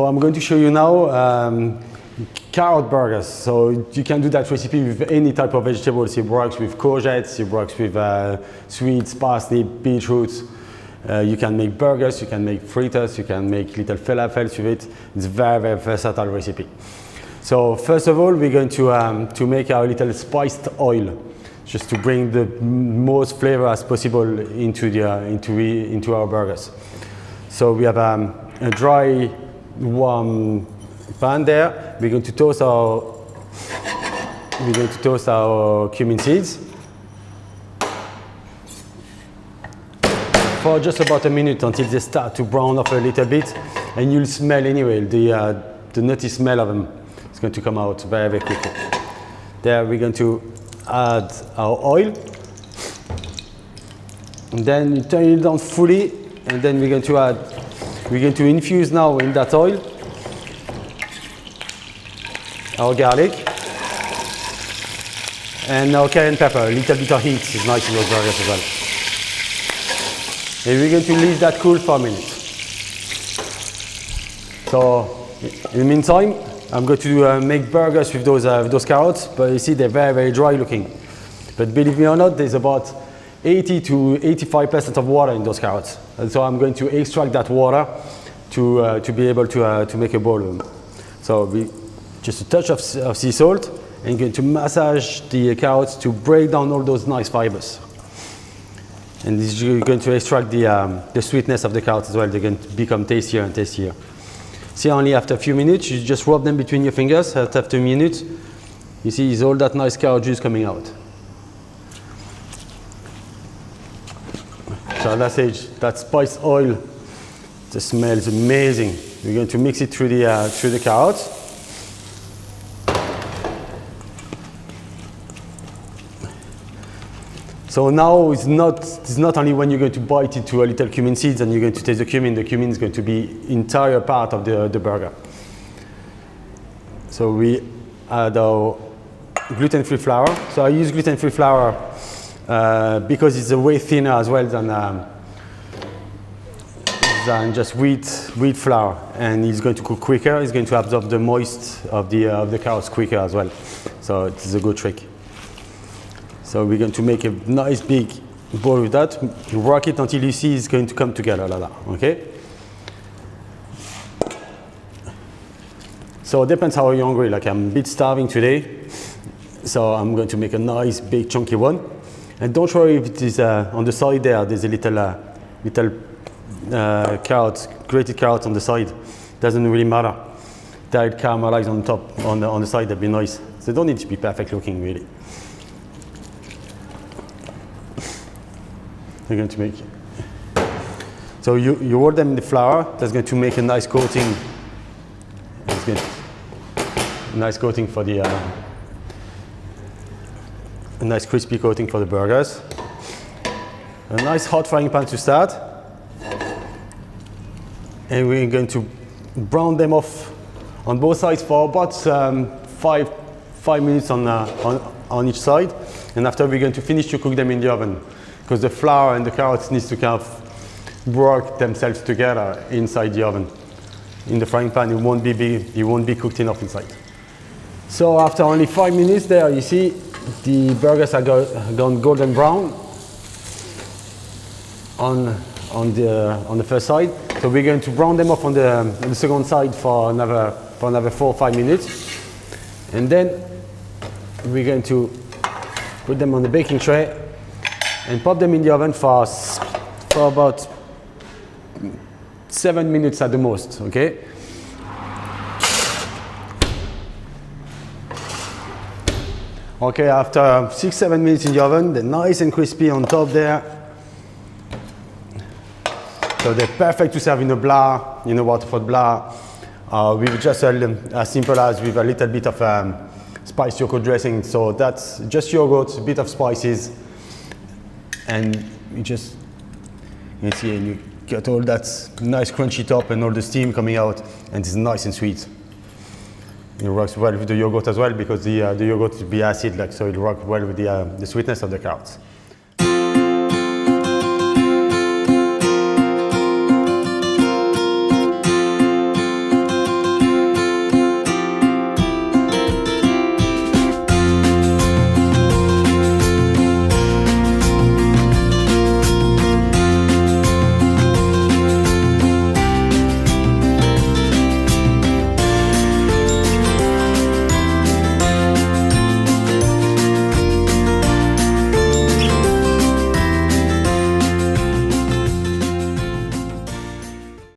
So I'm going to show you now carrot burgers. So you can do that recipe with any type of vegetables. It works with courgettes, it works with sweets, parsley, beetroots. You can make burgers, you can make fritters, you can make little falafels with it. It's a very, very versatile recipe. So first of all, we're going to make our little spiced oil, just to bring the most flavor as possible into our burgers. So we have a dry, warm pan there. We're going to toast our cumin seeds for just about a minute until they start to brown off a little bit, and you'll smell anyway the nutty smell of them. It's going to come out very, very quickly. There we're going to add our oil, and then you turn it down fully, and then we're going to infuse now in that oil our garlic and our cayenne pepper. A little bit of heat is nice in those burgers as well. And we're going to leave that cool for a minute. So in the meantime, I'm going to make burgers with those carrots, but you see they're very, very dry looking. But believe me or not, there's about 80 to 85% of water in those carrots. And so I'm going to extract that water to be able to make a bowl of them. So just a touch of sea salt, and going to massage the carrots to break down all those nice fibers. And this is going to extract the sweetness of the carrots as well. They're going to become tastier and tastier. See, only after a few minutes, you just rub them between your fingers. After a minute, you see is all that nice carrot juice coming out. So at that stage, that spiced oil, the smell is amazing. We're going to mix it through the carrots. So now it's not only when you're going to bite into a little cumin seeds and you're going to taste the cumin is going to be entire part of the burger. So we add our gluten-free flour. So I use gluten-free flour because it's a way thinner as well than just wheat flour, and it's going to cook quicker. It's going to absorb the moist of the carrots quicker as well. So it's a good trick. So we're going to make a nice big bowl with that. You rock it until you see it's going to come together, okay? So it depends how you're hungry. Like I'm a bit starving today, so I'm going to make a nice big chunky one. And don't worry if it is on the side there. There's a little carrots, grated carrots on the side. Doesn't really matter. There it caramelized on top, on the side. That'd be nice. So they don't need to be perfect looking really. You're going to make. So you roll them in the flour. That's going to make a nice coating. It's good. A nice coating for the a nice crispy coating for the burgers. A nice hot frying pan to start. And we're going to brown them off on both sides for about 5 minutes on each side. And after we're going to finish to cook them in the oven, because the flour and the carrots needs to kind of work themselves together inside the oven. In the frying pan, it won't be cooked enough inside. So after only 5 minutes there, you see the burgers are gone golden brown on the first side. So we're going to brown them off on the second side for another 4 or 5 minutes, and then we're going to put them on the baking tray and pop them in the oven for about 7 minutes at the most, okay? Okay, after 6-7 minutes in the oven, they're nice and crispy on top there. So they're perfect to serve in a blah, in a Waterford blah, with just as simple as with a little bit of spiced yogurt dressing. So that's just yogurt, a bit of spices, and you see, and you get all that nice crunchy top and all the steam coming out, and it's nice and sweet. It works well with the yogurt as well, because the yogurt will be acid, so it'll work well with the sweetness of the carrots.